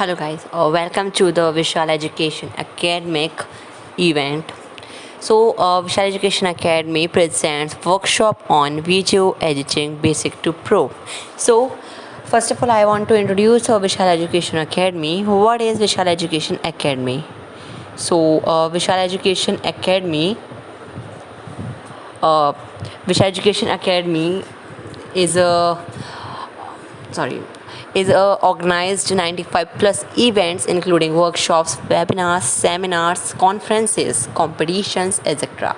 Hello guys, welcome to the Vishal Education Academic event. Vishal Education Academy presents workshop on video editing basic to pro. So, first of all, I want to introduce Vishal Education Academy. What is Vishal Education Academy? Vishal Education Academy, uh, Vishal Education Academy is a sorry is organized 95 plus events including workshops, webinars, seminars, conferences, competitions, etc.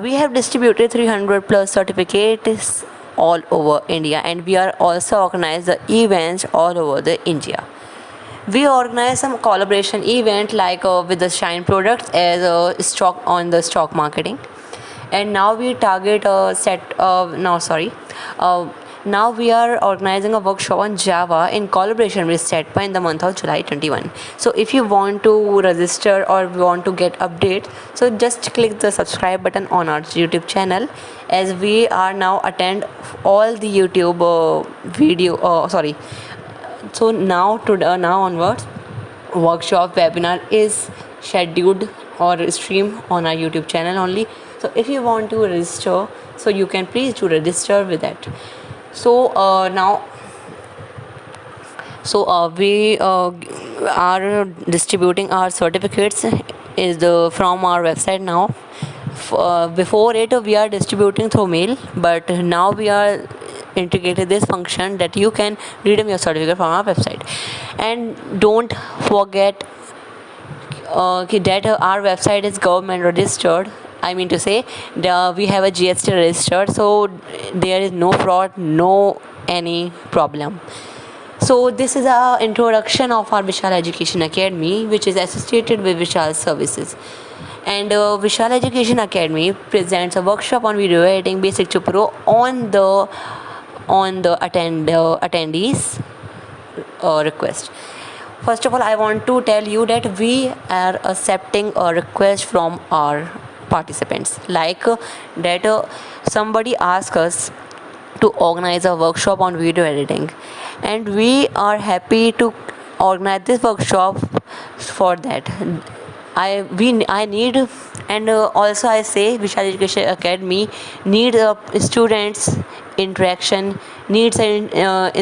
We have distributed 300 plus certificates all over India, and we are also organize the events all over the India. We organize some collaboration event like with the Shine products as a stock on the stock marketing, and now we target a set no sorry now we are organizing a workshop on Java in collaboration with SETPA in the month of July 21. So if you want to register or want to get update, so just click the subscribe button on our YouTube channel, as we are now attend all the YouTube video sorry so now onwards, workshop webinar is scheduled or stream on our YouTube channel only. So if you want to register, so you can please do register with that. We are distributing our certificates is the from our website now. Before it we are distributing through mail, but now we are integrated this function that you can redeem your certificate from our website. And don't forget that our website is government registered. I mean to say, we have a GST registered, so there is no fraud, no any problem. So this is our introduction of our Vishal Education Academy, which is associated with Vishal Services. And Vishal Education Academy presents a workshop on video editing basic to pro on the attendees request. First of all, I want to tell you that we are accepting a request from our participants, like that somebody asked us to organize a workshop on video editing, and we are happy to organize this workshop for that. I need, and also I say Vishal Education Academy need students interaction, needs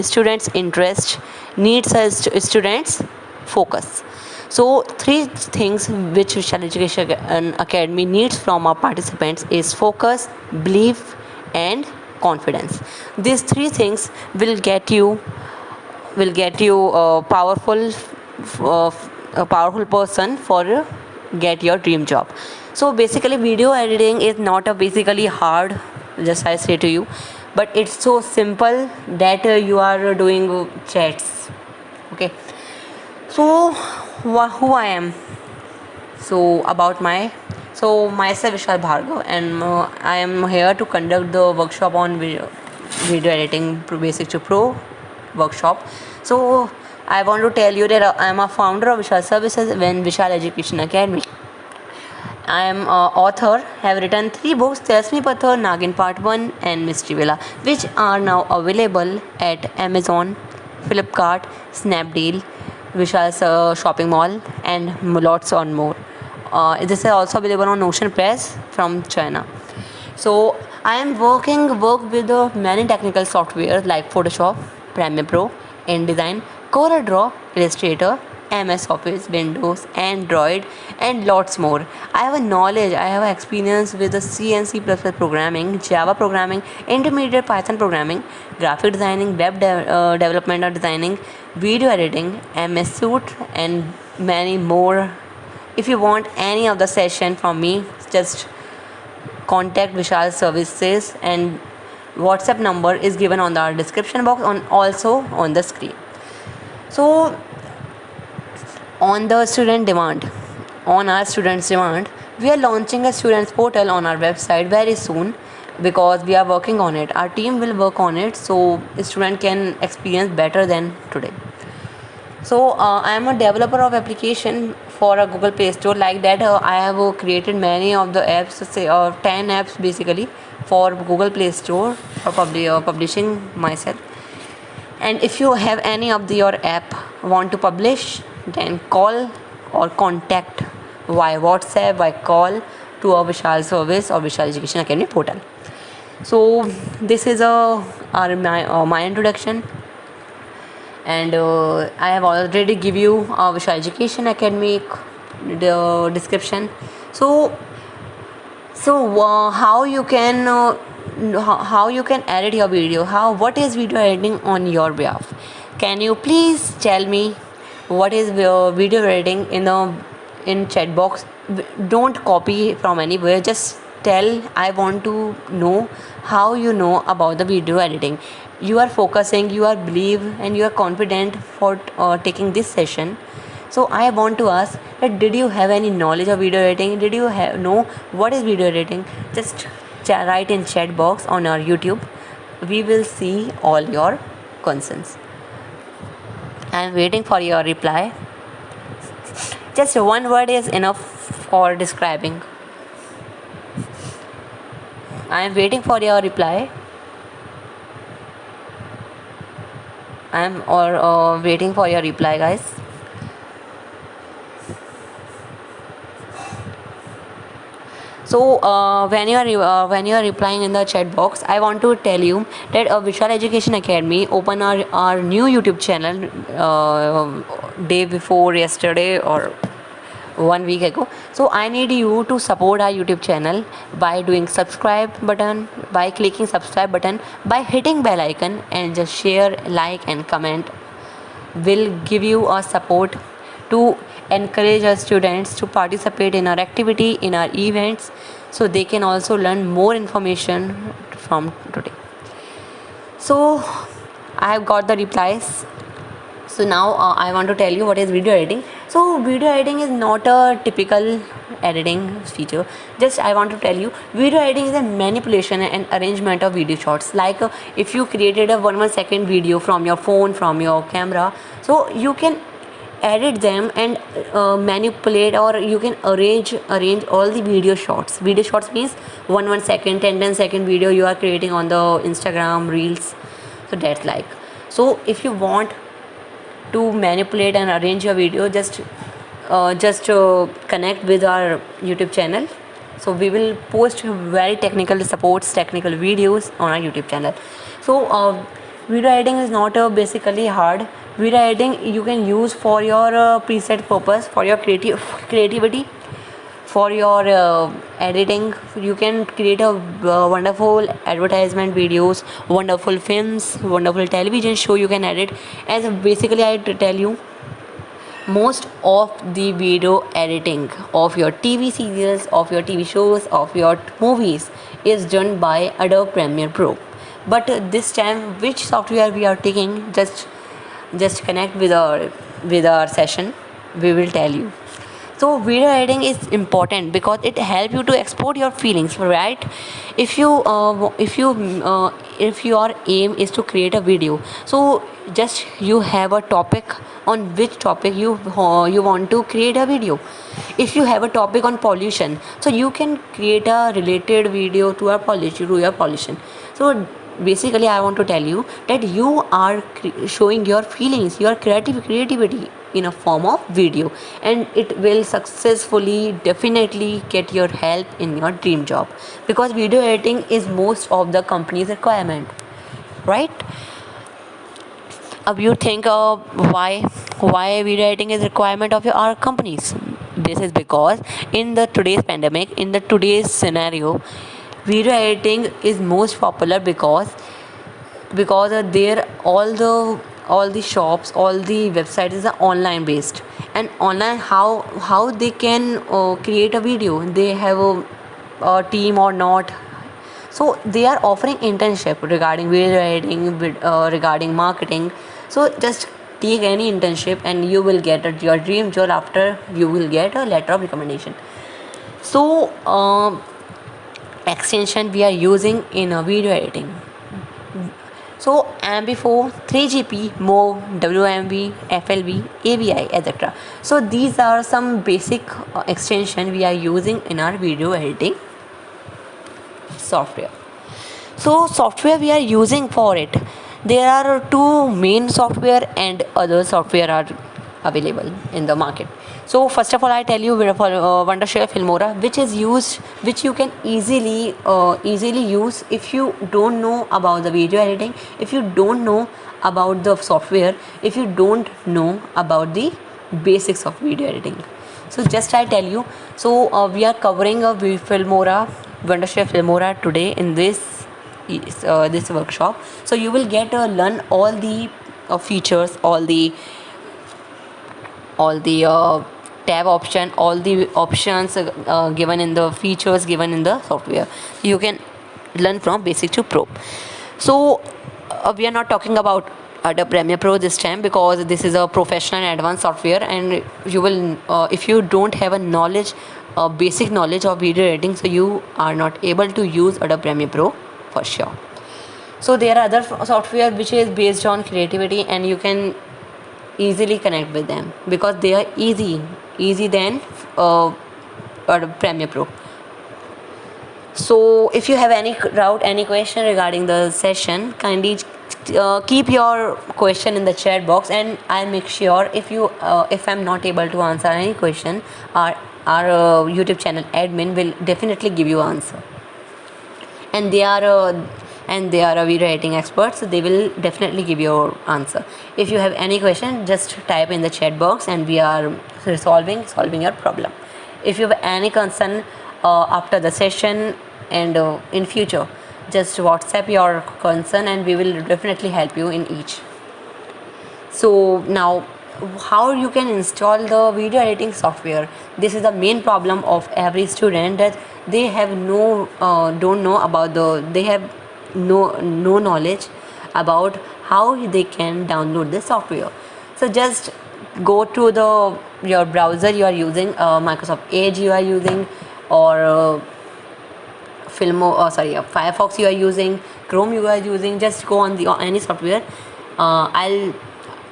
students interest, needs students focus. So three things which Vishal Education Academy needs from our participants is focus, belief, and confidence. These three things will get you a powerful person for get your dream job. So basically video editing is not a basically hard, just I say to you, but it's so simple that you are doing chats. Okay, so who I am. So about myself Vishal Bhargav, and I am here to conduct the workshop on video editing basic to pro workshop. So I want to tell you that I am a founder of Vishal Services and Vishal Education Academy. I am author, have written 3 books, Tasmi Pathar, Nagin Part 1 and Mystery Villa, which are now available at Amazon, Flipkart, Snapdeal, Vishal's shopping mall, and lots on more. This is also available on Ocean Press from China. So I am work with many technical software like Photoshop, Premiere Pro, InDesign, CorelDRAW, Illustrator, MS Office, Windows, Android, and lots more. I have a knowledge, I have experience with the C and C++ programming, Java programming, intermediate Python programming, graphic designing, web development or designing, video editing, MS Suite, and many more. If you want any of the session from me, just contact Vishal Services, and WhatsApp number is given on the description box and also on the screen. So on our students demand, we are launching a students portal on our website very soon, because we are working on it. Our team will work on it, so student can experience better than today. So I am a developer of application for a Google Play Store. Like that, I have created many of the apps, say 10 apps basically for Google Play Store for publishing myself. And if you have any of your app want to publish, then call or contact via WhatsApp, by call to our Vishal service or Vishal Education Academy portal. So this is my introduction, and I have already give you Vishal Education Academy the description. So how you can how you can edit your video, what is video editing on your behalf? Can you please tell me what is video editing in chat box? Don't copy from anywhere, just tell. I want to know how you know about the video editing. You are focusing, you are believe, and you are confident for taking this session. So I want to ask that, did you have any knowledge of video editing? Did you know what is video editing? Just write in chat box on our YouTube. We will see all your concerns. I am waiting for your reply. Just one word is enough for describing. I am waiting for your reply. I am waiting for your reply, guys. So when you are replying in the chat box, I want to tell you that Vishal Education Academy open our new YouTube channel day before yesterday or 1 week ago. So I need you to support our YouTube channel by doing subscribe button, by clicking subscribe button, by hitting bell icon, and just share, like, and comment. Will give you a support to encourage our students to participate in our activity, in our events, so they can also learn more information from today. So I have got the replies. So now I want to tell you what is video editing. So video editing is not a typical editing feature. Just I want to tell you, video editing is a manipulation and arrangement of video shots. Like if you created a 1 second video from your phone, from your camera, so you can edit them and manipulate, or you can arrange all the video shots. Video shots means 1 second, 10 second video you are creating on the Instagram reels. So that's like, so if you want to manipulate and arrange your video, just connect with our YouTube channel. So we will post very technical supports, technical videos on our YouTube channel. So video editing is not basically hard. Video editing you can use for your preset purpose, for your creativity, for your editing. You can create a wonderful advertisement videos, wonderful films, wonderful television show you can edit. As basically I tell you, most of the video editing of your TV serials, of your TV shows, of your movies is done by Adobe Premiere Pro. But this time, which software we are taking, just connect with our session, we will tell you. So video editing is important because it helps you to export your feelings, right? If your aim is to create a video, so just you have a topic on which topic you want to create a video. If you have a topic on pollution, so you can create a related video to your pollution. So basically I want to tell you that you are showing your feelings, your creativity in a form of video, and it will successfully definitely get your help in your dream job, because video editing is most of the company's requirement, right? You think why video editing is requirement of our companies? This is because in the today's pandemic, in the today's scenario, video editing is most popular because there all the shops, all the websites are online based, and online how they can create a video. They have a team or not, so they are offering internship regarding video editing, regarding marketing. So just take any internship and you will get your dream job. After, you will get a letter of recommendation. So extension we are using in a video editing, so MP4, 3GP, MOV, WMV, FLV, AVI, etc. So these are some basic extension we are using in our video editing software. So software we are using for it, There are two main software and other software are available in the market. So first of all, I tell you Wondershare Filmora, which you can easily use if you don't know about the video editing, if you don't know about the software, if you don't know about the basics of video editing. So just I tell you. So we are covering a Filmora, Wondershare Filmora today in this workshop. So you will get learn all the features, all the tab option, all the options given in the features given in the software. You can learn from basic to pro. So we are not talking about Adobe Premiere Pro this time, because this is a professional and advanced software, and you will if you don't have a knowledge, basic knowledge of video editing, so you are not able to use Adobe Premiere Pro for sure. So there are other software which is based on creativity, and you can easily connect with them because they are easy than Premiere Pro. So if you have any doubt, any question regarding the session, kindly keep your question in the chat box, and I'll make sure if I'm not able to answer any question, our YouTube channel admin will definitely give you answer. And they are a video editing experts, so they will definitely give you answer. If you have any question, just type in the chat box and we are solving your problem. If you have any concern after the session and in future, just WhatsApp your concern and we will definitely help you in each. So now, how you can install the video editing software? This is the main problem of every student, that they have don't know about they have no knowledge about how they can download the software. So just go to your browser you are using, Microsoft Edge you are using, or Firefox you are using, Chrome you are using. Just go on any software.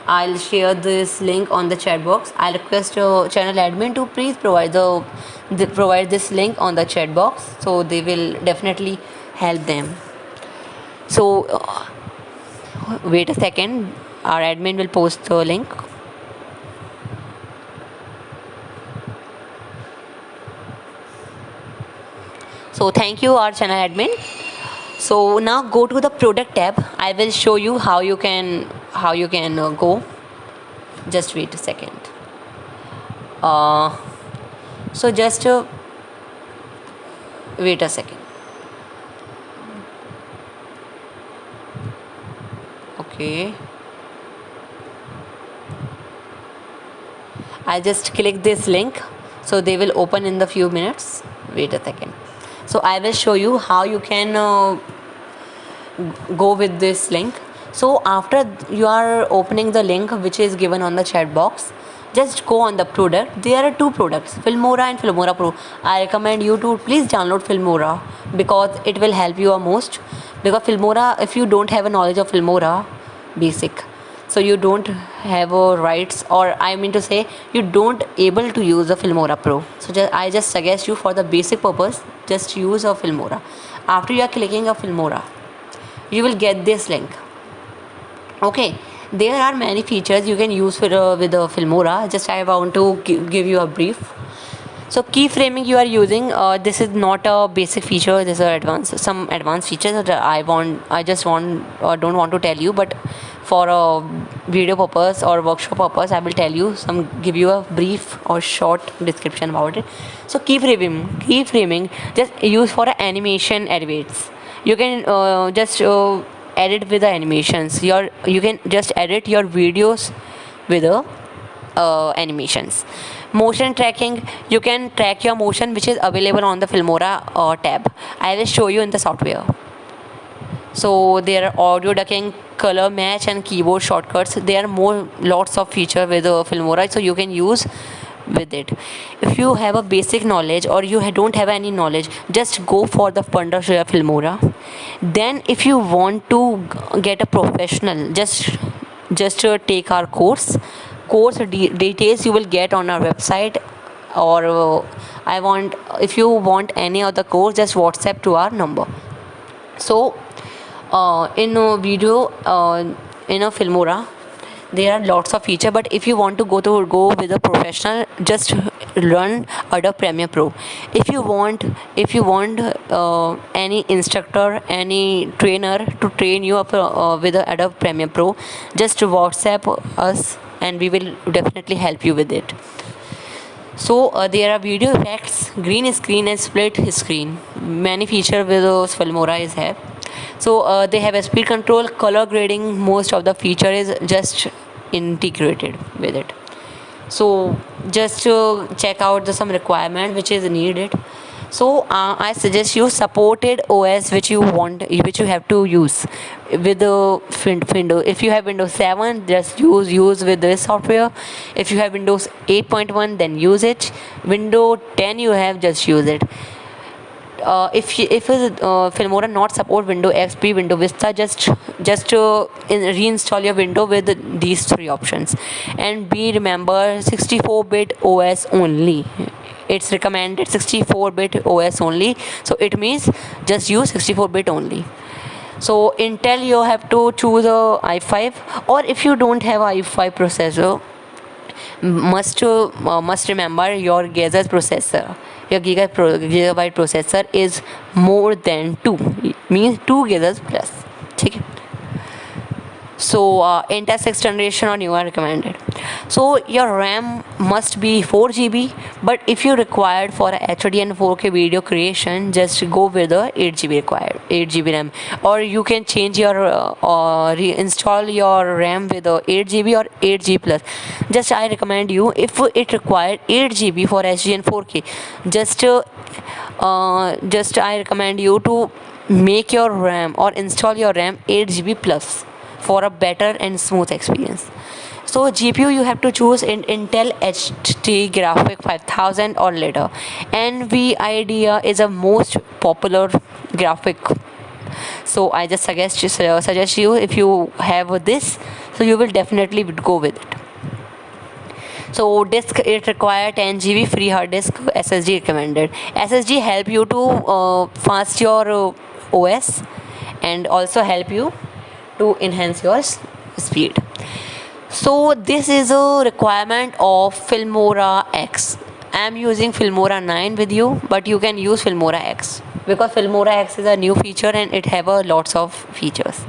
I'll share this link on the chat box. I'll request channel admin to please provide this link on the chat box, so they will definitely help them. So wait a second, our admin will post the link. So thank you, our channel admin. So now go to the product tab. I will show you how you can go. Just wait a second. So just wait a second. Okay, I'll just click this link, so they will open in the few minutes. Wait a second. So I will show you how you can go with this link. So after you are opening the link which is given on the chat box, just go on the product. There are two products, Filmora and Filmora Pro. I recommend you to please download Filmora because it will help you most. Because Filmora, if you don't have a knowledge of Filmora basic, so you don't have rights, or I mean to say you don't able to use a Filmora Pro. So I just suggest you, for the basic purpose, just use a Filmora. After you are clicking a Filmora, you will get this link. Okay, there are many features you can use with the Filmora. Just I want to give you a brief. So keyframing you are using, this is not a basic feature, this is some advanced features that I just don't want to tell you, but for a video purpose or workshop purpose, I will tell you give you a brief or short description about it. So keyframing just use for animation edits. You can just edit with the animations. You can just edit your videos with the animations. Motion tracking, you can track your motion, which is available on the Filmora tab. I will show you in the software. So there are audio ducking, color match, and keyboard shortcuts. There are lots of feature with Filmora, so you can use with it. If you have a basic knowledge or you don't have any knowledge, just go for the Wondershare Filmora. Then if you want to get a professional, just take our course details you will get on our website, or if you want any other course, just WhatsApp to our number. So in a video in a Filmora there are lots of feature, but if you want to go with a professional, just run Adobe Premiere Pro. If you want any instructor, any trainer to train you up with the Adobe Premiere Pro, just WhatsApp us and we will definitely help you with it. So there are video effects, green screen and split screen. Many feature with those Filmora is have. So they have a speed control, color grading. Most of the feature is just integrated with it. So just to check out some requirement which is needed. So I suggest you supported OS which you have to use with the Windows. If you have Windows 7, just use with this software. If you have Windows 8.1, then use it. Windows 10 you have, just use it. If Filmora not support Windows XP, Windows Vista, just reinstall your window with these three options. And be remember 64-bit OS only. It's recommended 64-bit OS only. So it means just use 64-bit only. So Intel you have to choose a i5, or if you don't have i5 processor, must remember your Gigabyte processor. Your gigabyte processor is more than 2, means 2 gigabytes plus. ठीक है. So Intel 6th generation or newer recommended. So your RAM must be 4 GB, but if you required for a HD and 4K video creation, just go with the 8 GB required, 8 GB RAM, or you can change your reinstall your RAM with the 8 GB or 8 GB plus. Just I recommend you, if it required 8 GB for HD and 4K, just I recommend you to make your RAM or install your RAM 8 GB plus for a better and smooth experience. So GPU you have to choose in Intel HD Graphic 5000 or later. NVIDIA is a most popular graphic. So I just suggest you, if you have this, so you will definitely go with it. So disk, it require 10 GB free hard disk. SSD recommended. SSD help you to fast your OS and also help you to enhance your speed. So this is a requirement of Filmora X. I am using Filmora 9 with you, but you can use Filmora X because Filmora X is a new feature and it have a lots of features.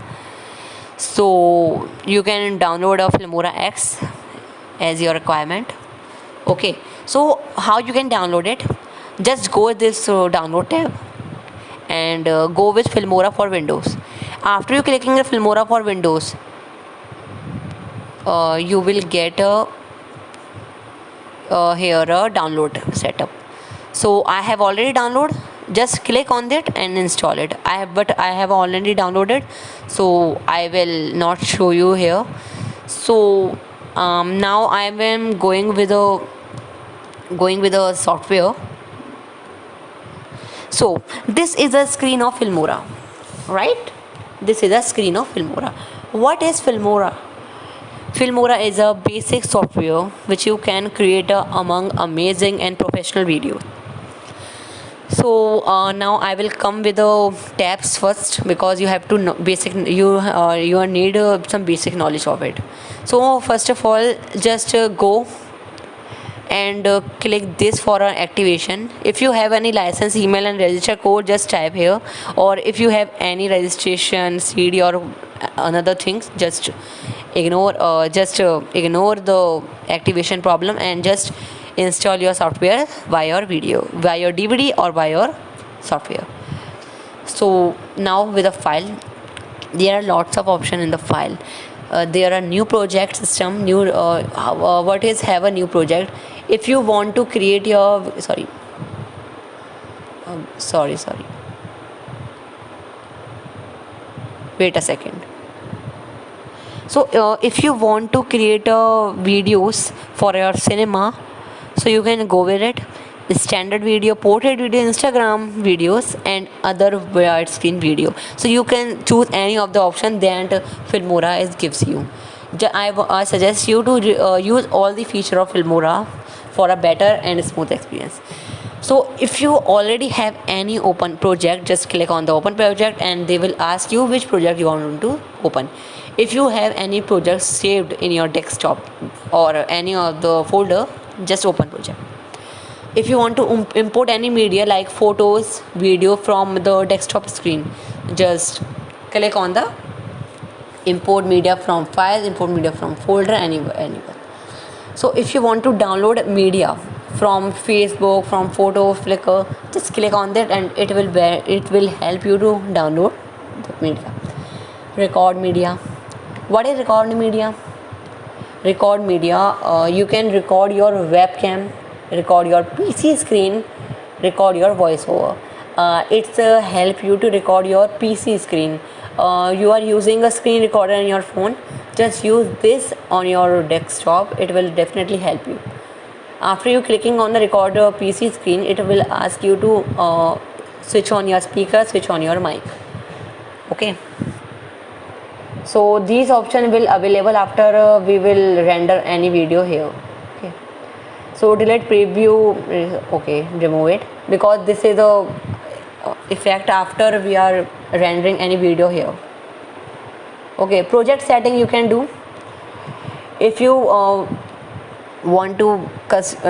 So you can download a Filmora X as your requirement. Okay, so how you can download it? Just go with this download tab and go with Filmora for Windows. After you clicking the Filmora for Windows, you will get here a download setup. So I have already downloaded. Just click on that and install it. I have already downloaded, so I will not show you here. So now I am going with a software. So this is a screen of Filmora, right? This is a screen of Filmora. What is Filmora? Filmora is a basic software which you can create among amazing and professional videos. So now I will come with the tabs first, because you have to know you need some basic knowledge of it. So first of all, just go and click this for an activation. If you have any license, email and register code, just type here. Or if you have any registration CD or another things, just ignore the activation problem and just install your software via your DVD or via your software. So now with a file, there are lots of options in the file. There are new project system, what is have a new project. If you want to create your sorry, wait a second. So if you want to create videos for your cinema, so you can go with it. Standard video, portrait video, Instagram videos and other widescreen video. So you can choose any of the option that Filmora gives you. I suggest you to use all the feature of Filmora for a better and smooth experience. So if you already have any open project, just click on the open project and they will ask you which project you want to open. If you have any projects saved in your desktop or any of the folder, just open project. If you want to import any media like photos, video from the desktop screen, just click on the import media from files, import media from folder, anywhere. So if you want to download media from Facebook, from photo, Flickr, just click on that and it will help you to download the media. Record media. What is record media? Record media, you can record your webcam, record your PC screen, record your voiceover. It's help you to record your PC screen. You are using a screen recorder in your phone, just use this on your desktop, it will definitely help you. After you clicking on the recorder PC screen, it will ask you to switch on your speaker, switch on your mic. Okay, so these options will available after we will render any video here. Okay, so delete preview, okay, remove it, because this is a effect after we are rendering any video here. Okay, project setting you can do. If you want to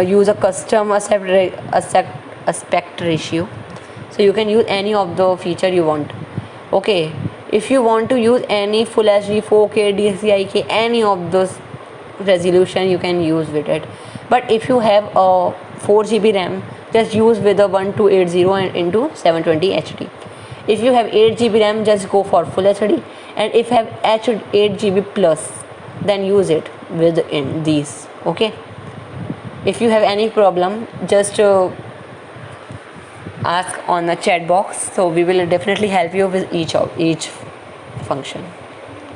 use a custom aspect ratio, so you can use any of the feature you want. Okay, if you want to use any full HD, 4K, DCI, any of those resolution, you can use with it. But if you have a 4 GB RAM, just use with a 1280 and into 720 HD. If you have 8 GB RAM, just go for full HD, and if you have 8 GB plus, then use it within these. Okay, if you have any problem, just ask on the chat box, so we will definitely help you with each function.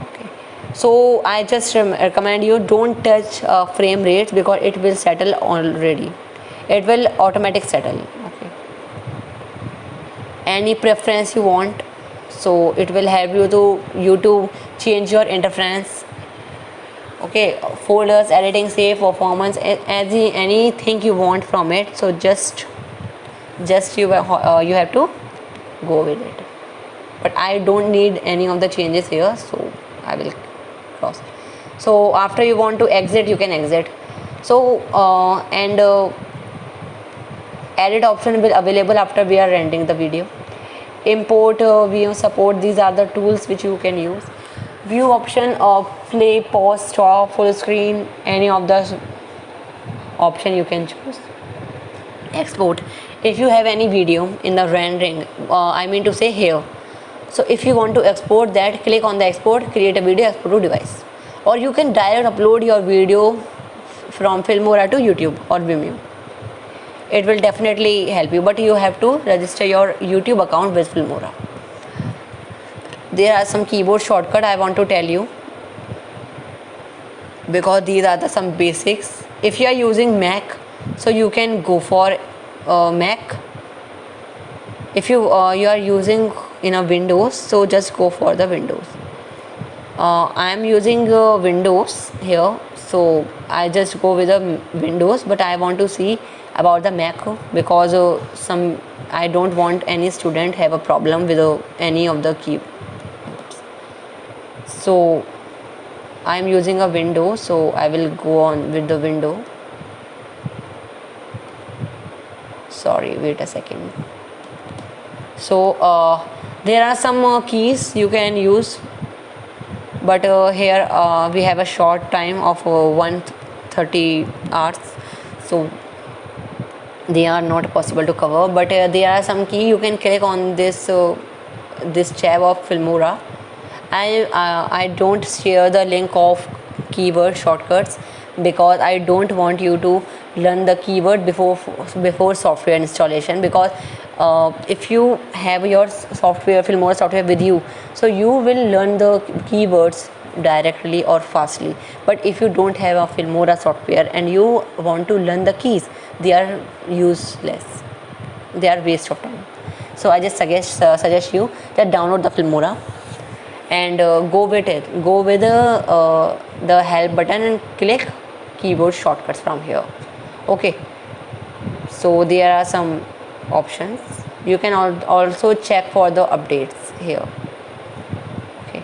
Okay, so I just recommend you don't touch frame rates, because it will settle already, it will automatic settle. Okay, any preference you want, so it will help you to change your interference. Okay, folders, editing, save, performance, anything you want from it, so just you have to go with it. But I don't need any of the changes here, so I will cross. So after you want to exit, you can exit. So edit option will available after we are rendering the video. Import, view support, these are the tools which you can use. View option of play, pause, stop, full screen, any of the option you can choose. Export, if you have any video in the rendering, I mean to say here, so if you want to export that, click on the export, create a video, export to device, or you can direct upload your video from Filmora to YouTube or Vimeo. It will definitely help you, but you have to register your YouTube account with Filmora. There are some keyboard shortcut I want to tell you, because these are some basics. If you are using Mac, so you can go for Mac. If you are using in a Windows, so just go for the Windows. I am using Windows here, so I just go with the Windows, but I want to see about the Mac, because I don't want any student have a problem with any of the key. So I am using a window, so I will go on with the window. Sorry, wait a second. So there are some keys you can use, but here we have a short time of 130 hours, so they are not possible to cover. But there are some key you can click on this tab of Filmora. I don't share the link of keyword shortcuts, because I don't want you to learn the keyword before software installation, because if you have your software, Filmora software with you, so you will learn the keywords directly or fastly. But if you don't have a Filmora software and you want to learn the keys, they are useless, they are waste of time. So I just suggest you that download the Filmora and go with the help button and click keyboard shortcuts from here. Okay, So there are some options. You can also check for the updates here. Okay.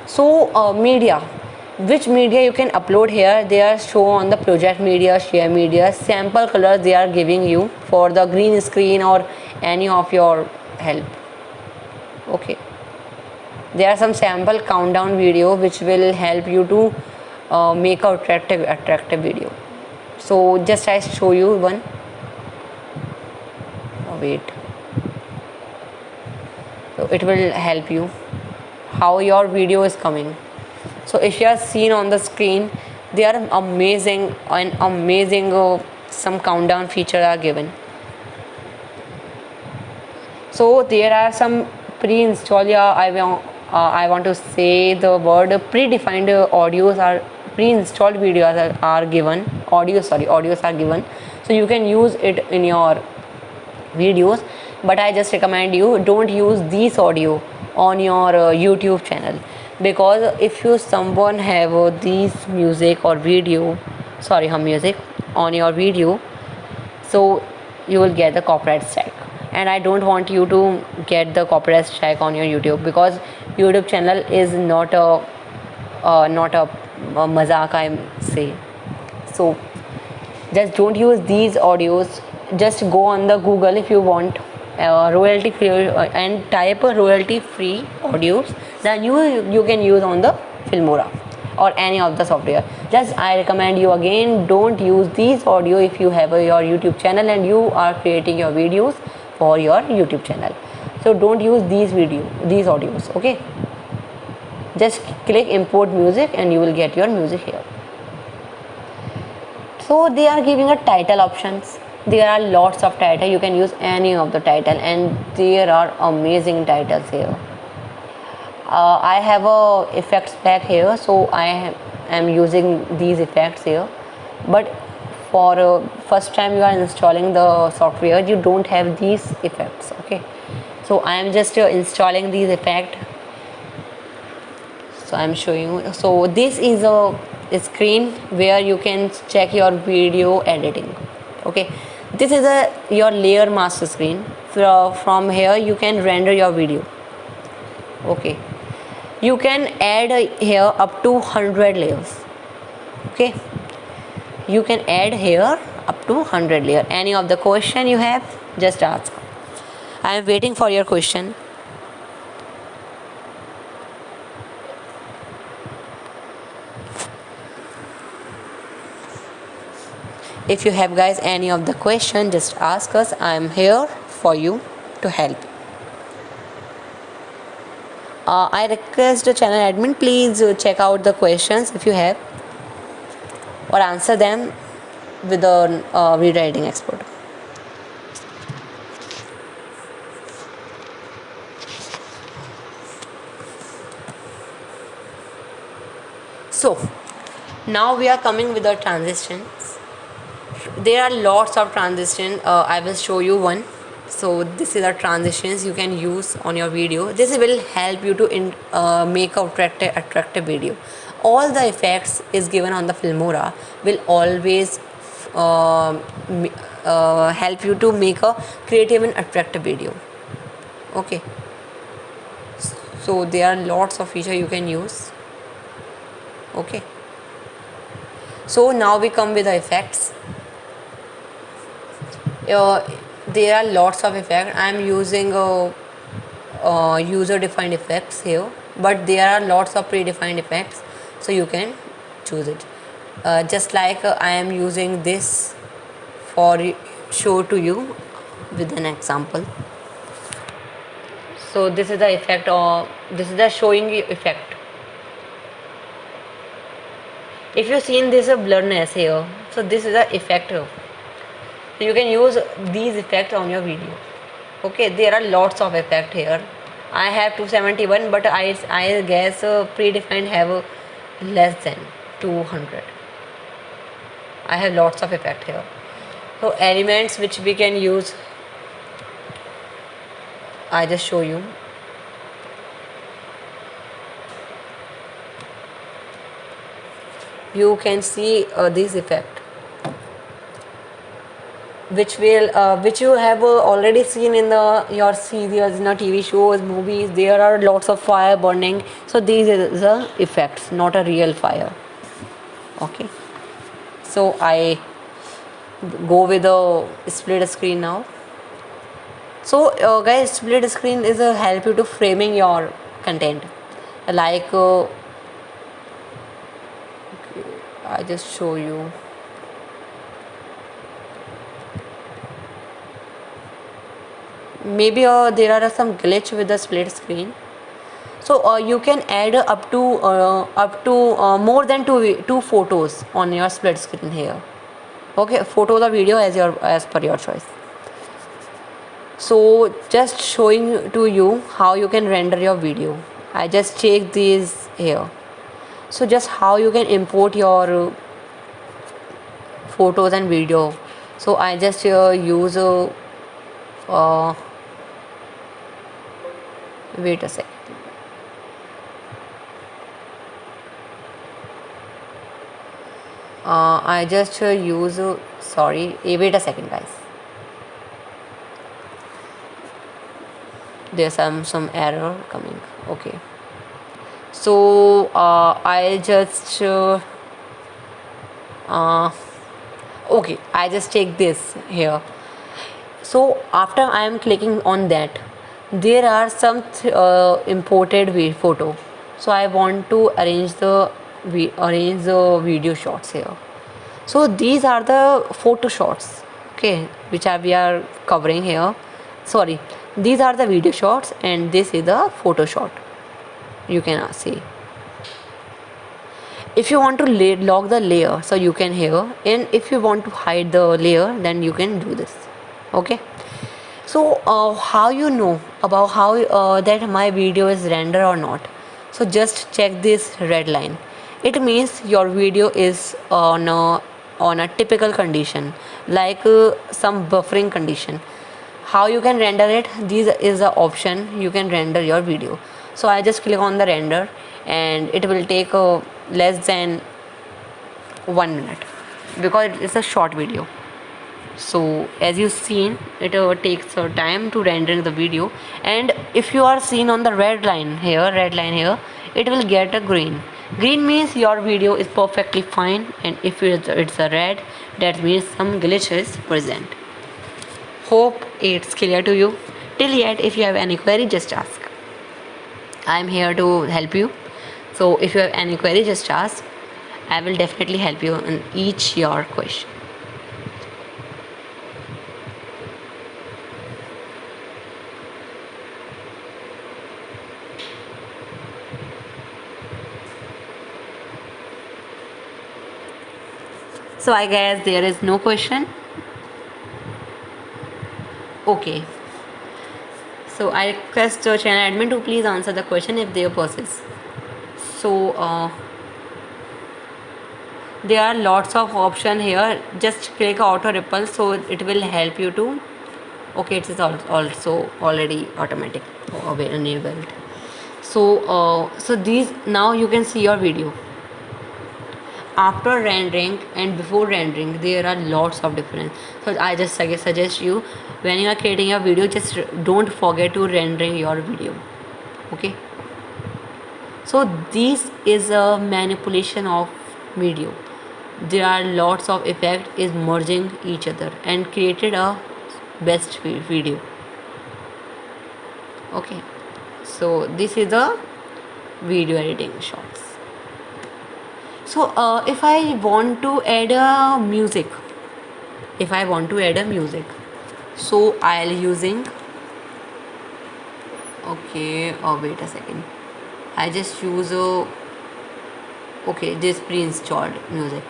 So media, which media you can upload here, they are shown on the project media, share media, sample colors they are giving you for the green screen or any of your help. Okay, there are some sample countdown video which will help you to make a attractive video. So just I show you one. Wait, so it will help you how your video is coming. So if you are seen on the screen, they are amazing and amazing. Some countdown feature are given. So there are some pre-installed. Yeah, I want to say the word predefined audios are pre-installed videos are given. Audios are given. So you can use it in your videos, but I just recommend you don't use these audio on your YouTube channel, because if you someone have these music or video, music on your video, so you will get the copyright strike, and I don't want you to get the copyright strike on your YouTube, because YouTube channel is not a mazak, I say. So just don't use these audios. Just go on the Google if you want royalty free and type royalty free audios, then you can use on the Filmora or any of the software. Just I recommend you again, don't use these audio if you have your YouTube channel and you are creating your videos for your YouTube channel. So don't use these audios. Okay, just click import music and you will get your music here. So they are giving a title options. There are lots of title, you can use any of the title, and there are amazing titles here. I have a effects pack here, so I am using these effects here, but for first time you are installing the software, you don't have these effects. Okay, so I am just installing these effects. So I am showing you. So this is a screen where you can check your video editing. Okay, this is your layer master screen. From here you can render your video. Okay, you can add here up to 100 layers. Okay, you can add here up to 100 layer. Any of the question you have, just ask. I am waiting for your question. If you have guys any of the question, just ask us. I am here for you to help. I request the channel admin, please check out the questions if you have, or answer them with the video editing expert. So now we are coming with the transitions. There are lots of transitions. I will show you one. So this is the transitions you can use on your video. This will help you to make a attractive video. All the effects is given on the Filmora will always help you to make a creative and attractive video. Okay, so there are lots of features you can use. Okay, so now we come with the effects. There are lots of effects. I am using user defined effects here, but there are lots of predefined effects, so you can choose it. Just like I am using this for show to you with an example. So this is the effect, or this is the showing effect. If you seen this blurriness here, so this is the effect here. So you can use these effects on your video. Okay, there are lots of effects here. I have 271, but I guess predefined have less than 200. I have lots of effect here. So elements which we can use, I just show you. You can see this effect. which you have already seen in the your serials, in the TV shows, movies. There are lots of fire burning. So these is the effects, not a real fire. Okay. So I go with the split screen now. So guys, split screen is a help you to framing your content. Like I just show you. Maybe there are some glitch with the split screen. So you can add up to more than two photos on your split screen here. Okay, photos or video as per your choice. So just showing to you how you can render your video. I just check these here. So just how you can import your photos and video. So I just use uh, wait a sec. I just use sorry, wait a second guys, there's some error coming. Okay, so I just okay, I just take this here. So after I am clicking on that, there are some imported photo. So I want to arrange the video shots here. So these are the photo shots, okay, which we are covering here. Sorry, these are the video shots and this is the photo shot. You can see. If you want to lock the layer, so you can here, and if you want to hide the layer, then you can do this. Okay. So how you know about how that my video is rendered or not? So just check this red line. It means your video is on a typical condition, like some buffering condition. How you can render it? This is the option you can render your video. So I just click on the render, and it will take less than 1 minute because it's a short video. So as you seen, it takes time to render the video, and if you are seen on the red line here, it will get a green means your video is perfectly fine, and if it's a red, that means some glitch is present. Hope it's clear to you. Till yet, if you have any query, just ask. I'm here to help you. So if you have any query, just ask. I will definitely help you in each your question. So I guess there is no question. Okay. So I request the channel admin to please answer the question if they persists. So there are lots of option here. Just click auto ripple, so it will help you to. Okay, it is also already automatic enabled. So so these, now you can see your video. After rendering and before rendering, there are lots of difference. So I just suggest you, when you are creating a video, just don't forget to rendering your video. Okay. So this is a manipulation of video. There are lots of effect is merging each other and created a best video. Okay. So this is the video editing shots. So if I want to add a music, so I'll using, okay, wait a second, I just use okay, this pre-installed music.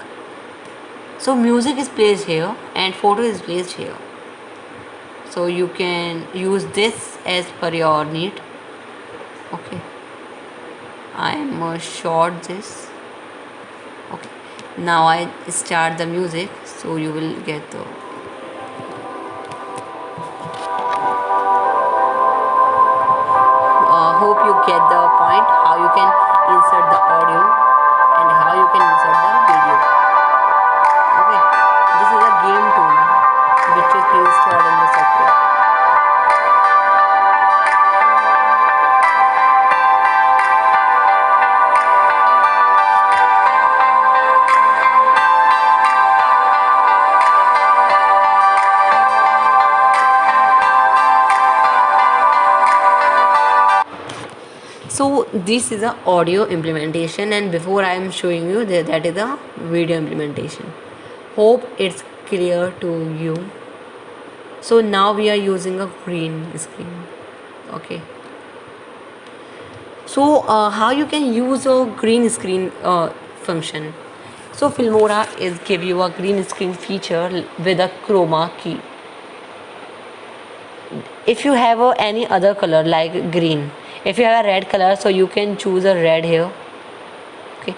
So music is placed here and photo is placed here. So you can use this as per your need. Okay, I'm short this. Okay, now I start the music, so you will get the hope you get the point how you can insert the audio and how you can insert the video. Okay, this is a game tool which So this is a audio implementation, and before I am showing you that is a video implementation. Hope it's clear to you. So now we are using a green screen. Okay. So how you can use a green screen function? So Filmora is give you a green screen feature with a chroma key. If you have any other color like green, if you have a red color, so you can choose a red here. Okay,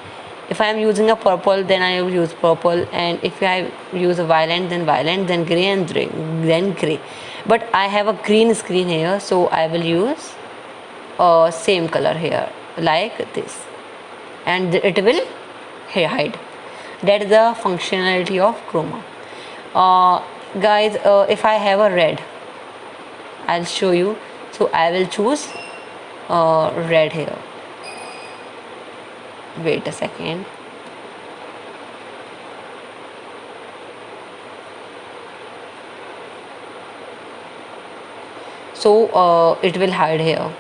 if I am using a purple, then I will use purple, and if I use a violet, then violet, then gray, and then gray. But I have a green screen here, so I will use same color here like this, and it will hide. That is the functionality of chroma. Guys, if I have a red, I'll show you. So I will choose red here. Wait a second. So it will hide here.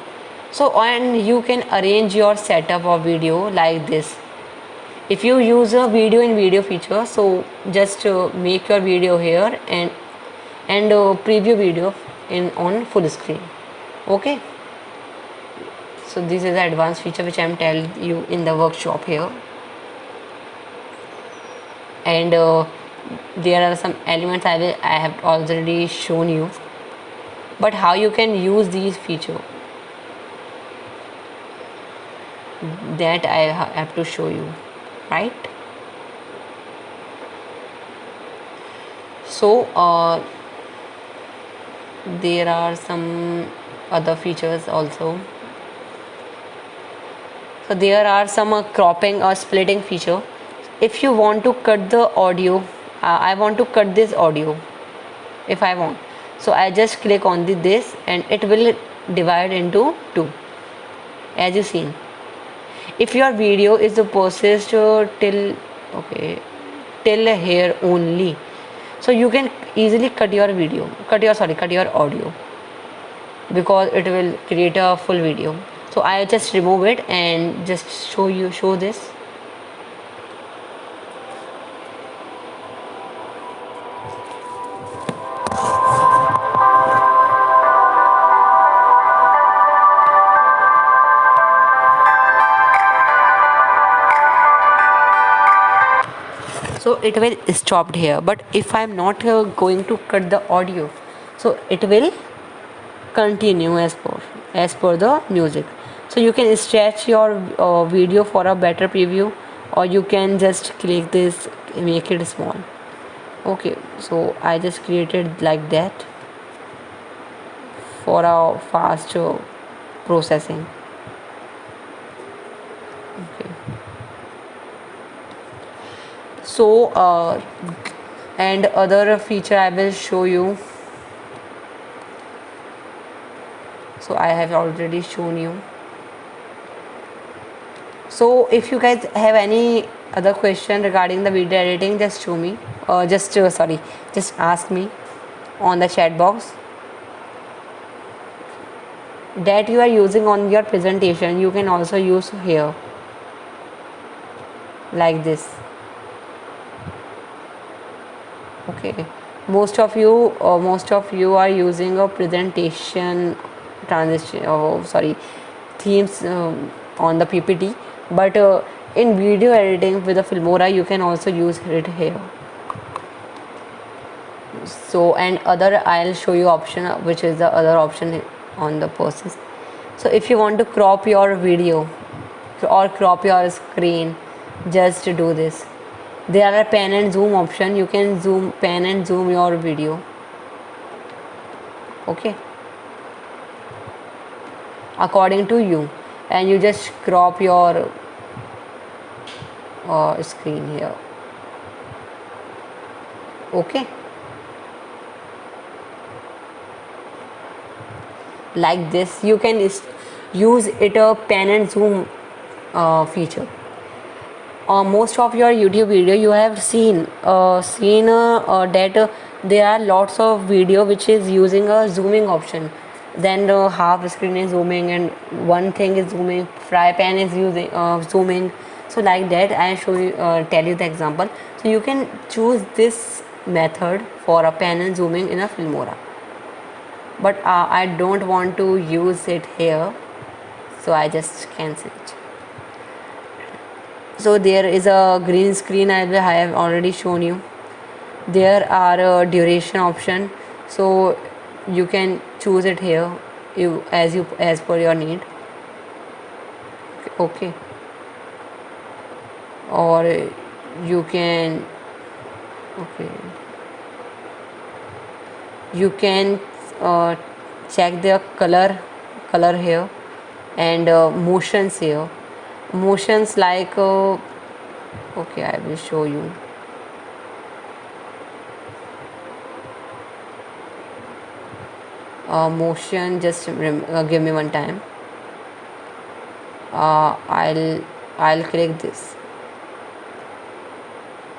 So, and you can arrange your setup of video like this. If you use a video in video feature, so just make your video here and preview video in on full screen. Okay, so this is the advanced feature which I am telling you in the workshop here, and there are some elements I have already shown you, but how you can use these feature, that I have to show you, right? So there are some other features also. So there are some cropping or splitting feature. If you want to cut the audio, I want to cut this audio if I want, so I just click on this and it will divide into two, as you seen. If your video is processed till here only, so you can easily cut your audio, because it will create a full video. So I just remove it and just show this. So it will stop here, but if I am not going to cut the audio, so it will continue as per the music. So you can stretch your video for a better preview, or you can just click this, make it small. Okay, so I just created like that for a fast processing. Okay, so and other feature I will show you. So I have already shown you. So if you guys have any other question regarding the video editing, just show me, just ask me on the chat box. That you are using on your presentation, you can also use here like this. Okay, most of you are using a presentation transition themes on the PPT, but in video editing with the Filmora you can also use it here. So and other, I'll show you option, which is the other option on the process. So if you want to crop your video or crop your screen, just do this. There are pan and zoom option. You can pan and zoom your video. Okay, according to you, and you just crop your screen here. Okay, like this. You can use it a pan and zoom feature. Most of your YouTube video you have seen that there are lots of video which is using a zooming option. then the half screen is zooming and one thing is zooming, fry pan is using zooming. So like that I show you, tell you the example. So you can choose this method for a panel zooming in a Filmora, but I don't want to use it here, so I just cancel it. So there is a green screen, I have already shown you. There are a duration option, so you can choose it here, as per your need. Okay, or you can, okay, you can check the color here, and motions here. Motions like okay, I will show you. Motion, just give me one time. I'll click this.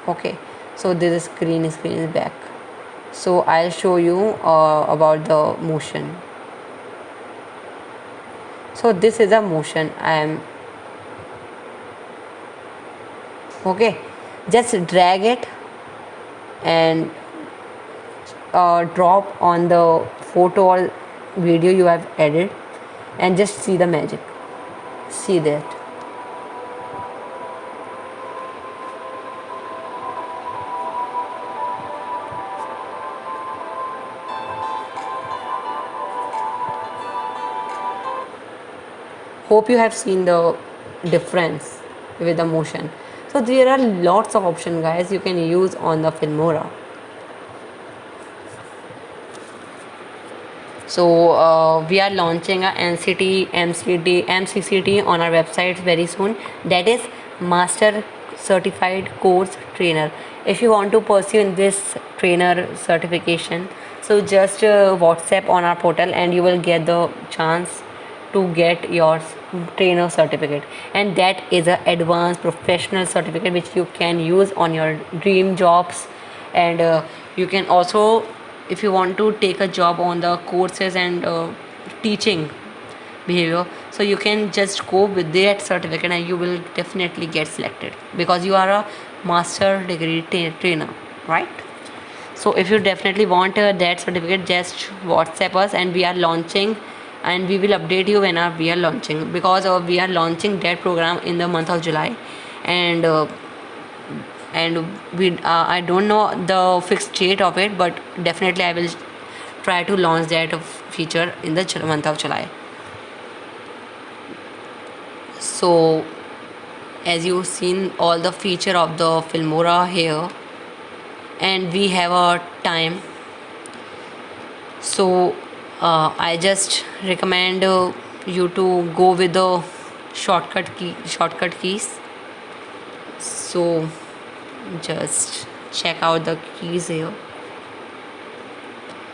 Okay, so this screen is back. So I'll show you about the motion. So this is a motion. I am okay, just drag it and drop on the photo or video you have added, and just see the magic. See that. Hope you have seen the difference with the motion. So there are lots of options, guys, you can use on the Filmora. So we are launching a MCCT on our website very soon. That is Master Certified Course Trainer. If you want to pursue in this trainer certification, so just WhatsApp on our portal and you will get the chance to get your trainer certificate, and that is a advanced professional certificate which you can use on your dream jobs. And you can also, if you want to take a job on the courses and teaching behavior, so you can just go with that certificate and you will definitely get selected because you are a master degree trainer, right? So if you definitely want that certificate, just WhatsApp us, and we are launching, and we will update you when we are launching, because we are launching that program in the month of July. And we I don't know the fixed date of it, but definitely I will try to launch that feature in the month of July. So as you've seen all the feature of the Filmora here, and we have a time. So I just recommend you to go with the shortcut keys. So just check out the keys here.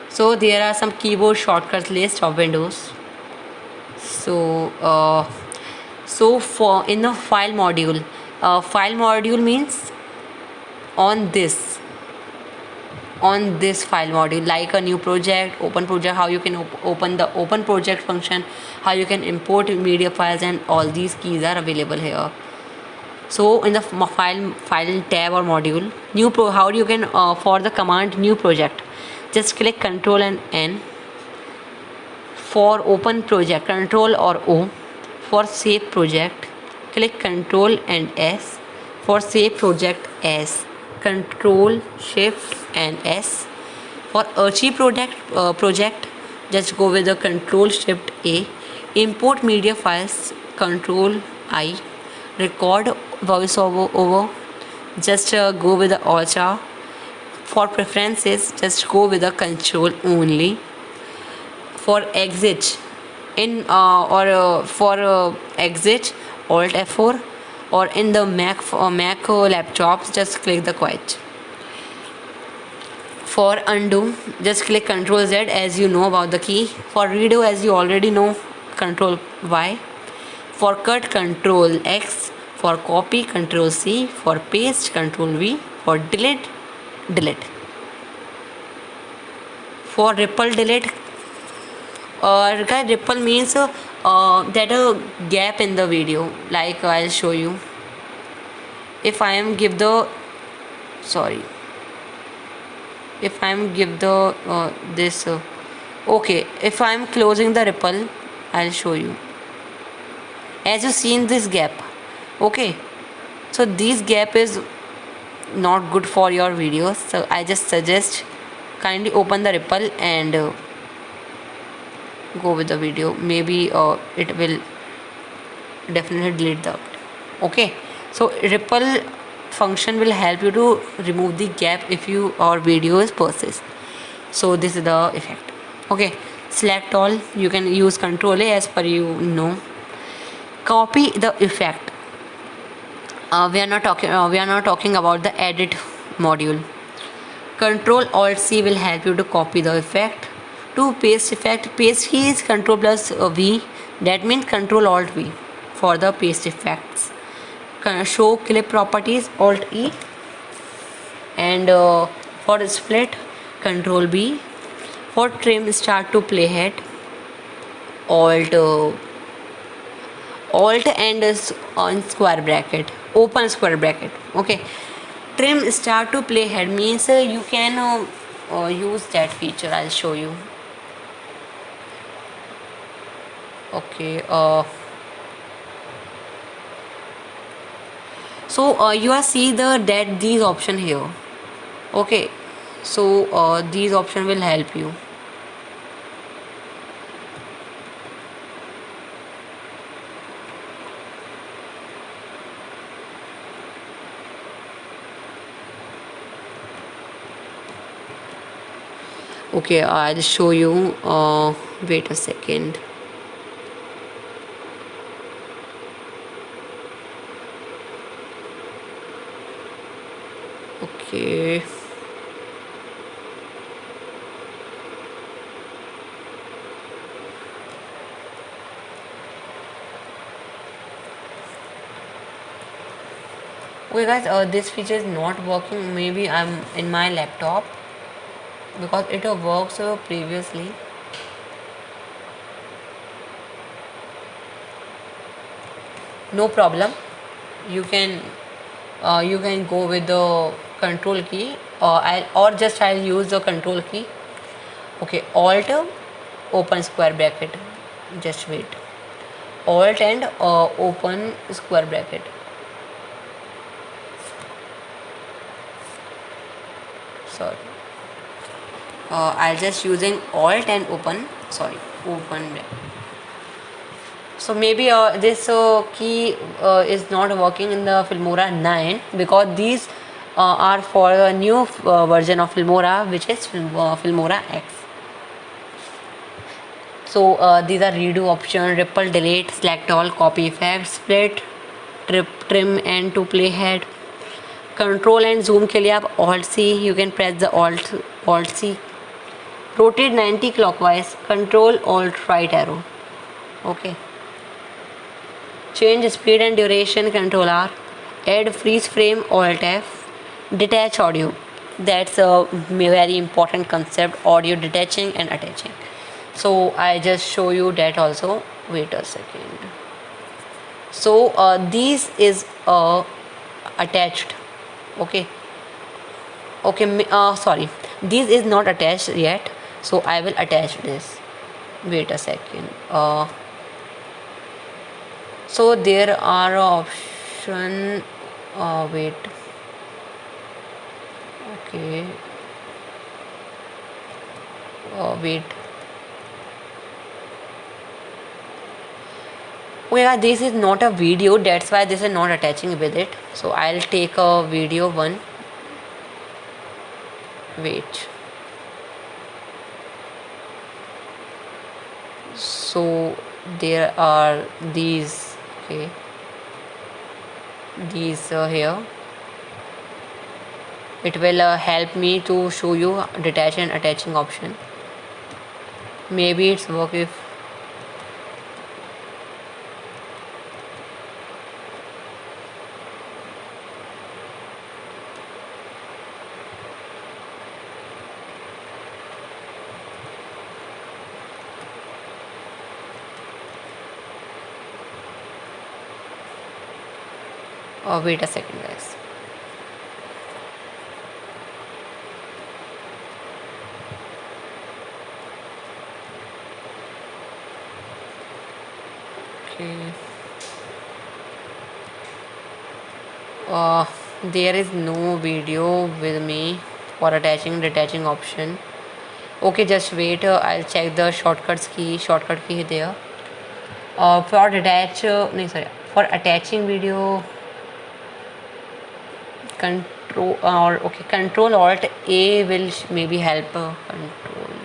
So there are some keyboard shortcuts list of Windows. So for in the file module means on this file module, like a new project, open project, how you can open the open project function, how you can import media files, and all these keys are available here. So in the file tab or module, how you can for the command new project, just click Control and N. For open project, Control or O. For save project, click Control and S. For save project, S. Control Shift and S. For archive project, just go with the Control Shift A. Import media files, Control I. Record voice over, just go with the Alt. For preferences, just go with the Control only. For exit for exit, Alt F4, or in the Mac laptops, just click the quiet. For undo, just click Ctrl Z, as you know about the key. For redo, as you already know, Ctrl Y. For cut, Ctrl X. For copy, Ctrl C. For paste, Ctrl V. For delete. For ripple delete, Guys, ripple means that a gap in the video. Like I'll show you. If I am give the sorry, if I am give the this okay, if I am closing the ripple, I'll show you. As you seen this gap, okay. So this gap is not good for your videos. So I just suggest kindly open the ripple and go with the video. Maybe it will definitely delete the okay. So ripple function will help you to remove the gap if your video is persists. So this is the effect. Okay, select all. You can use control A as per you know. Copy the effect. We are not talking about the edit module. Control Alt C will help you to copy the effect. To paste effect, paste key is Control plus V. That means Control Alt V for the paste effects. Show clip properties, Alt E. And for split, Control B. For trim start to playhead, Alt Alt and on square bracket, open square bracket. Okay. Trim start to playhead means you can use that feature. I'll show you. Okay. So you are see that these option here. Okay. So these option will help you. Okay, I'll show you. Wait a second. Okay. Okay guys, this feature is not working. Maybe I'm in my laptop because it works previously. No problem. You can go with the control key, or just I'll use the control key. Okay, Alt open square bracket. Just wait. Alt and open square bracket. Sorry. I'll just using Alt and open. Sorry, open bracket. So maybe this key is not working in the Filmora 9 because these are for the new version of Filmora, which is Filmora X. So these are redo option, ripple, delete, select all, copy effect, split, trim and to playhead. Control and zoom के लिए आप Alt C, you can press the Alt C. Rotate 90 clockwise, Control Alt right arrow. Okay. Change speed and duration, Control R. Add freeze frame, Alt F. Detach audio. That's a very important concept, audio detaching and attaching. So I just show you that also. Wait a second. So this is attached. Okay. Sorry, this is not attached yet, so I will attach this. Wait a second. So there are option. Wait. Okay. Wait. Oh yeah, this is not a video, that's why this is not attaching with it. So I'll take a video one. Wait. So there are these. Okay. These here. It will help me to show you detach and attaching option. Maybe it's work if Wait a second, guys. Okay. uh, there is no video with me for attaching detaching option. Okay, just wait, I'll check the shortcut key there. For detach no, sorry, for attaching video, control or okay, control alt a will maybe help. Control,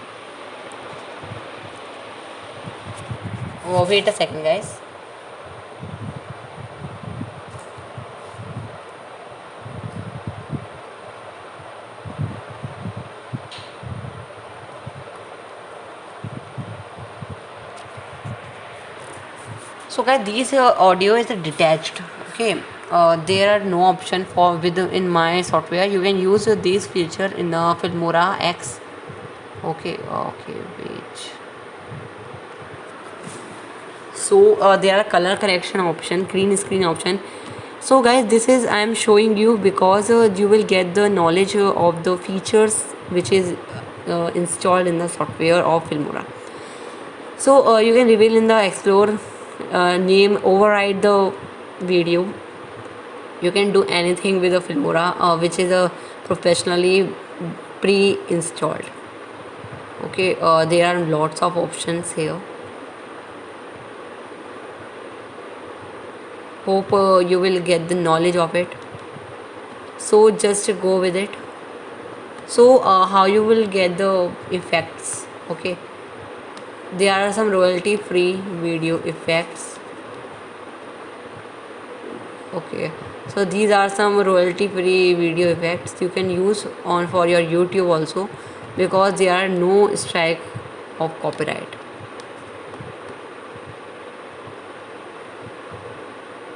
oh wait a second, guys. So guys, this audio is detached. Okay, there are no option for with in my software. You can use this feature in the Filmora X. Okay, okay, wait. So there are color correction option, green screen option. So guys, this is I am showing you because you will get the knowledge of the features which is installed in the software of Filmora. So you can reveal in the explore name, override the video. You can do anything with the Filmora which is a professionally pre-installed. Okay, there are lots of options here. Hope you will get the knowledge of it. So just go with it. So how you will get the effects? Okay, there are some royalty free video effects. Okay, so these are some royalty free video effects you can use on for your YouTube also, because there are no strike of copyright.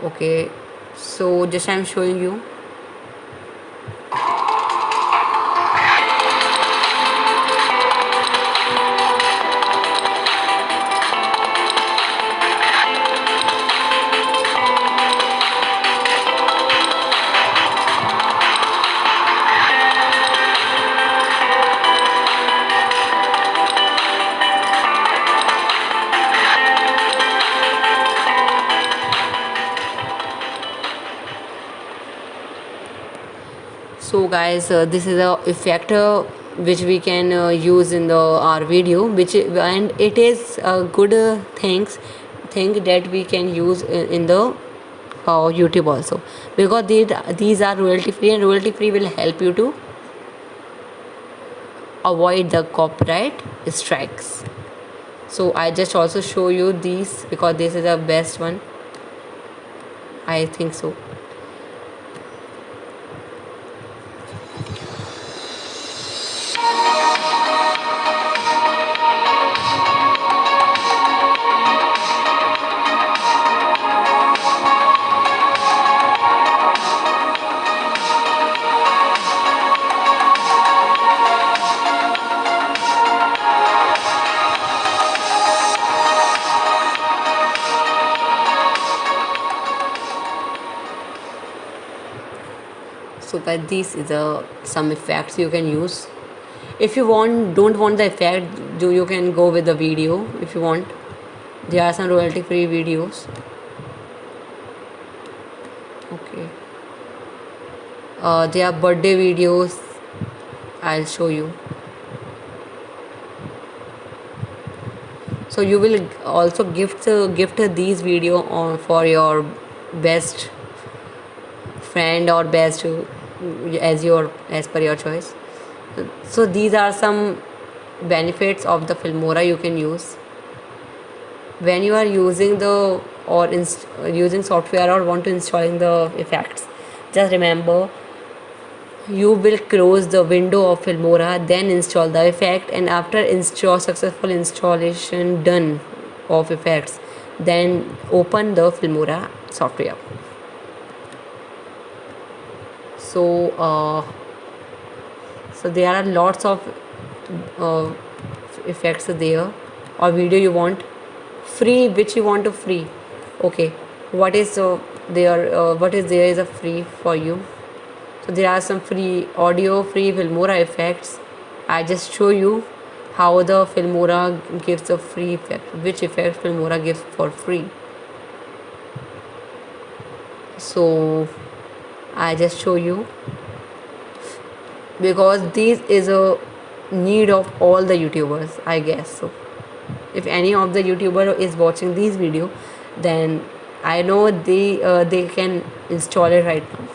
Okay, so just I'm showing you. So guys, this is a effect which we can use in the our video, which and it is a good thing that we can use in the YouTube also, because these are royalty free, and royalty free will help you to avoid the copyright strikes. So I just also show you these because this is the best one, I think so. So guys, this is some effects you can use. If you don't want the effect, you can go with the video if you want. There are some royalty free videos. Okay, there are birthday videos, I'll show you. So you will also gift these video on for your best friend or best as per your choice. So these are some benefits of the Filmora you can use when you are using the using software or want to installing the effects. Just remember, you will close the window of Filmora, then install the effect, and after successful installation done of effects, then open the Filmora software. So so there are lots of uh, effects there, or video you want free, which you want to free. Okay, what is what is there is a free for you. So there are some free audio, free Filmora effects. I just show you how the Filmora gives a free effect, which effect Filmora gives for free. So I just show you, because this is a need of all the YouTubers, I guess. So if any of the YouTuber is watching this video, then I know they can install it right now.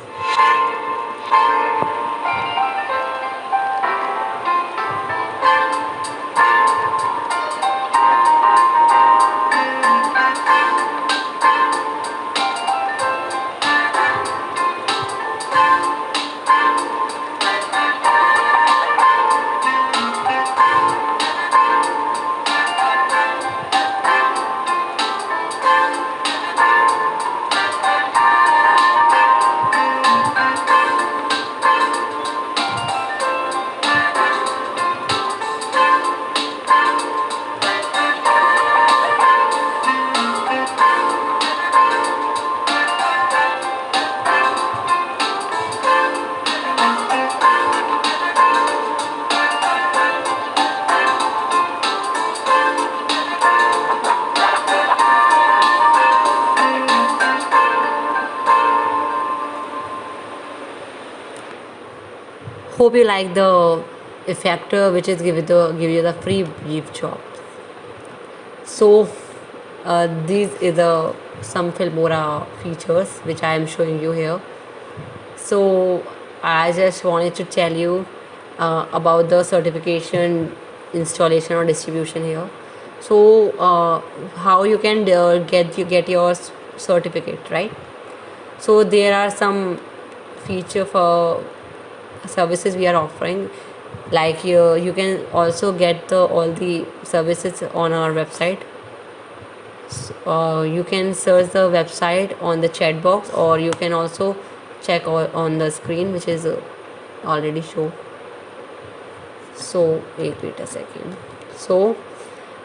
Hope you like the effect which is give you the free brief job. So these is some Filmora features which I am showing you here. So I just wanted to tell you about the certification, installation or distribution here. So how you can get your certificate, right? So there are some feature for services we are offering, like you can also get all the services on our website. You can search the website on the chat box, or you can also check on the screen, which is already shown. So wait a second. So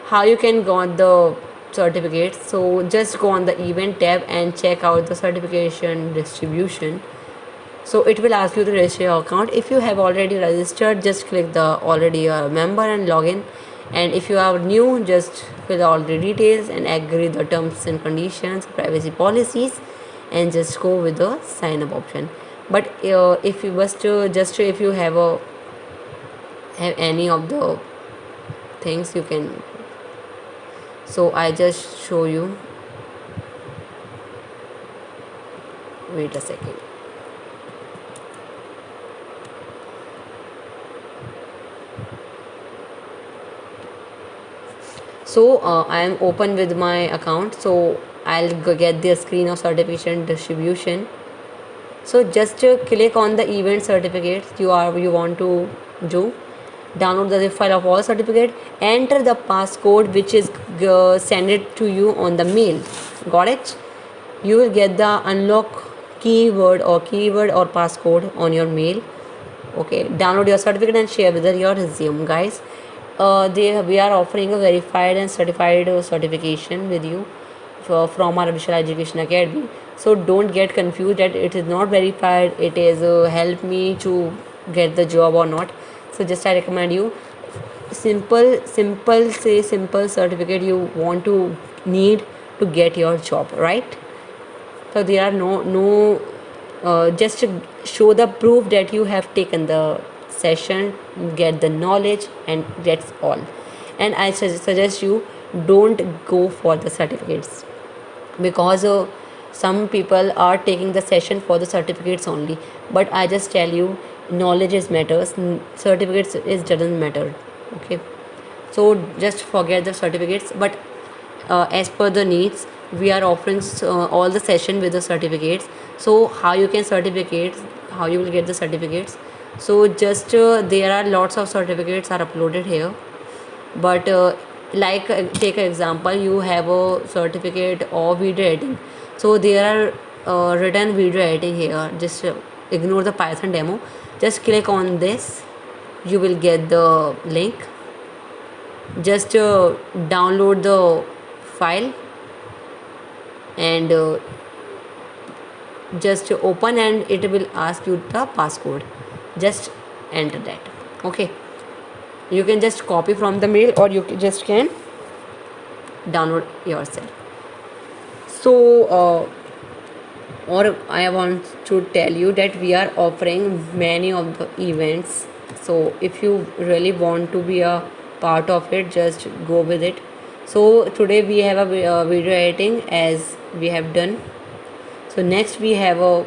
how you can got the certificates? So just go on the event tab and check out the certification distribution. So it will ask you to register your account. If you have already registered, just click the already a member and login. And if you are new, just fill all the details and agree the terms and conditions, privacy policies, and just go with the sign up option. But if you just if you have any of the things, you can. So I just show you. Wait a second. So I am open with my account, so I'll get the screen of certification distribution. So just click on the event certificates you want to do. Download the zip file of all certificate. Enter the passcode which is send it to you on the mail. Got it? You will get the unlock keyword or passcode on your mail. Okay, download your certificate and share with your resume, guys. We are offering a verified and certified certification with you from our Vishal Education Academy. So don't get confused that it is not verified, it is help me to get the job or not. So just I recommend you simple certificate you want to need to get your job, right? So there are no just to show the proof that you have taken the session, get the knowledge, and that's all. And I suggest you don't go for the certificates, because some people are taking the session for the certificates only. But I just tell you, knowledge is matters, certificates is doesn't matter. Okay, so just forget the certificates. But as per the needs, we are offering all the session with the certificates. So how you can certificates, how you will get the certificates? So just there are lots of certificates are uploaded here. But like take an example, you have a certificate of video editing. So there are written video editing here. Just ignore the Python demo, just click on this, you will get the link. Just download the file and just open and it will ask you the passcode. Just enter that. Okay, you can just copy from the mail or you just can download yourself. So or I want to tell you that we are offering many of the events, so if you really want to be a part of it, just go with it. So today we have a video editing as we have done. So next we have a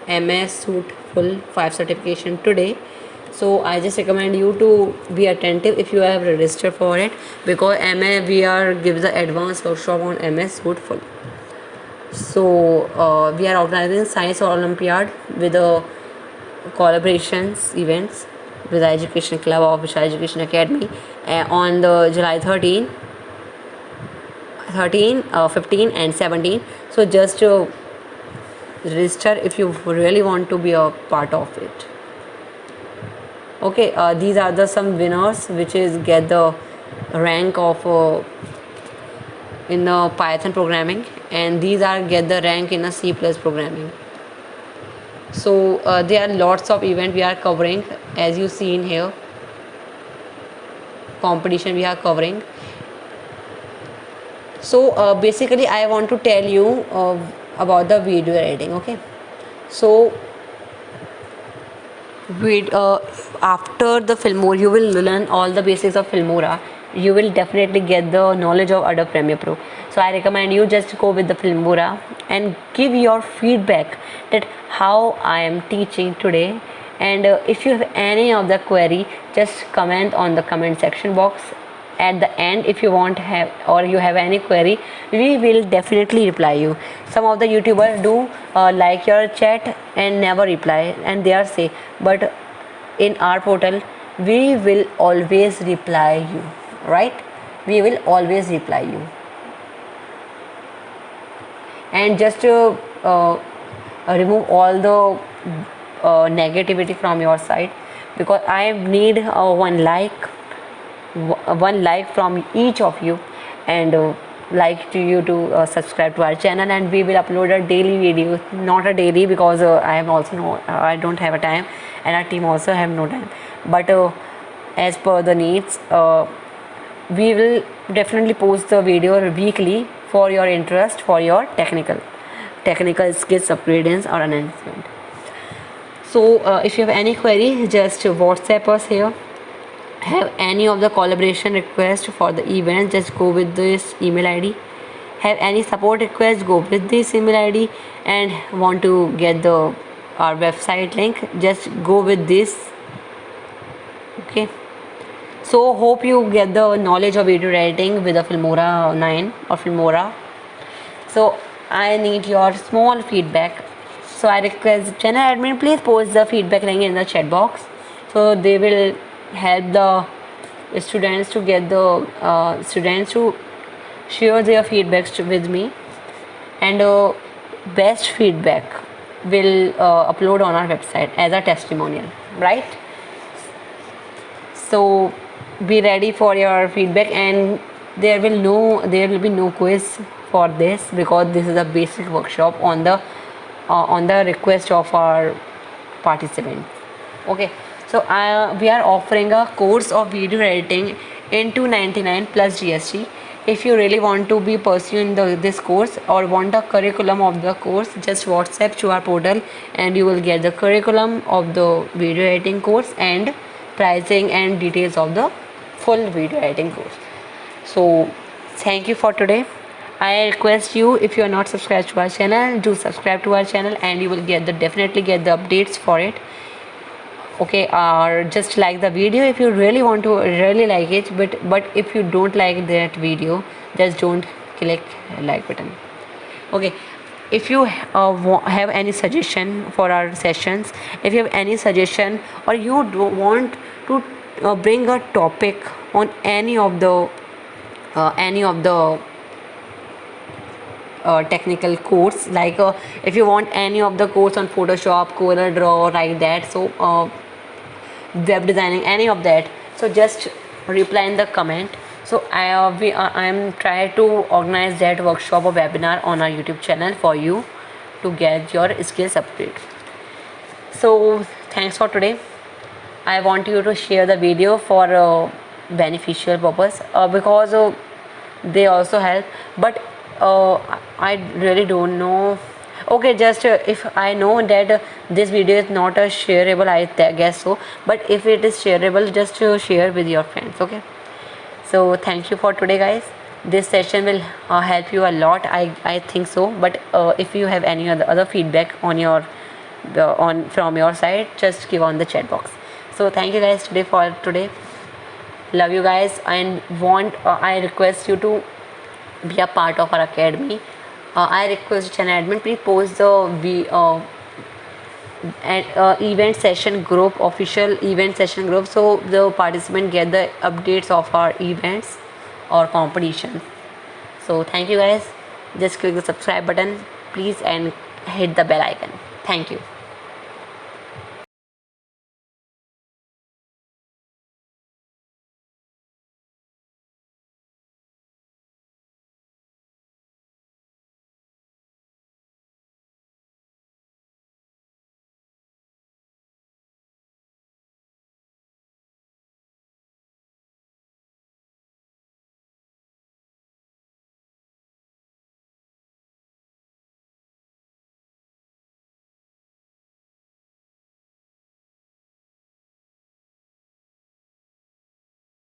MS Suite full 5 certification today. So I just recommend you to be attentive if you have registered for it, because MA gives the advanced workshop on MS Suite full. So we are organizing Science Olympiad with collaborations events with the Education Club of Vishal Education Academy on the July 13, 15 and 17. So just register if you really want to be a part of it. Okay, these are the some winners which is get the rank of in Python programming, and these are get the rank in a C+ programming. So there are lots of event we are covering, as you see in here. Competition we are covering. So basically I want to tell you about the video editing. Okay, so after the Filmora, you will learn all the basics of Filmora. You will definitely get the knowledge of Adobe Premiere Pro. So I recommend you just go with the Filmora and give your feedback that how I am teaching today. And if you have any of the query, just comment on the comment section box. At the end, if you want have or you have any query, we will definitely reply you. Some of the YouTubers do like your chat and never reply, and they are say, but in our portal we will always reply you, right? We will always reply you. And just remove all the negativity from your side, because I need one like from each of you, and like to you to subscribe to our channel, and we will upload a daily video. Not a daily, because I am also I don't have a time, and our team also have no time, but as per the needs, we will definitely post the video weekly for your interest, for your technical skills upgrades or enhancement. So if you have any query, just WhatsApp us here. Have any of the collaboration request for the event, just go with this email ID. Have any support request, go with this email ID. And want to get the our website link, just go with this. Okay, so hope you get the knowledge of video editing with the Filmora 9 or Filmora. So I need your small feedback. So I request channel admin, please post the feedback link in the chat box, so they will help the students to get the students to share their feedbacks with me, and best feedback will upload on our website as a testimonial, right? So be ready for your feedback, and there will be no quiz for this, because this is a basic workshop on the request of our participants. Okay, so we are offering a course of video editing in 299 plus GST. If you really want to be pursuing this course or want the curriculum of the course, just WhatsApp to our portal and you will get the curriculum of the video editing course and pricing and details of the full video editing course. So thank you for today. I request you, if you are not subscribed to our channel, do subscribe to our channel, and you will definitely get the updates for it. Okay, or just like the video if you really want to really like it, but if you don't like that video, just don't click like button. Okay, if you have any suggestion for our sessions, if you have any suggestion, or you don't want to bring a topic on any of the technical course, like if you want any of the course on Photoshop, Corel Draw, like that, so web designing, any of that, so just reply in the comment. So I am trying to organize that workshop or webinar on our YouTube channel for you, to get your skills upgrade. So thanks for today. I want you to share the video for beneficial purpose, because they also help, but I really don't know. Okay, just if I know that this video is not a shareable, I guess so, but if it is shareable, just share with your friends. Okay, so thank you for today, guys. This session will help you a lot, I think so, but if you have any other feedback on your on from your side, just give on the chat box. So thank you guys today for today. Love you guys, and want I request you to be a part of our academy. I request channel admin, please post the event session group, official event session group, so the participant get the updates of our events or competitions. So thank you guys. Just click the subscribe button please and hit the bell icon. Thank you.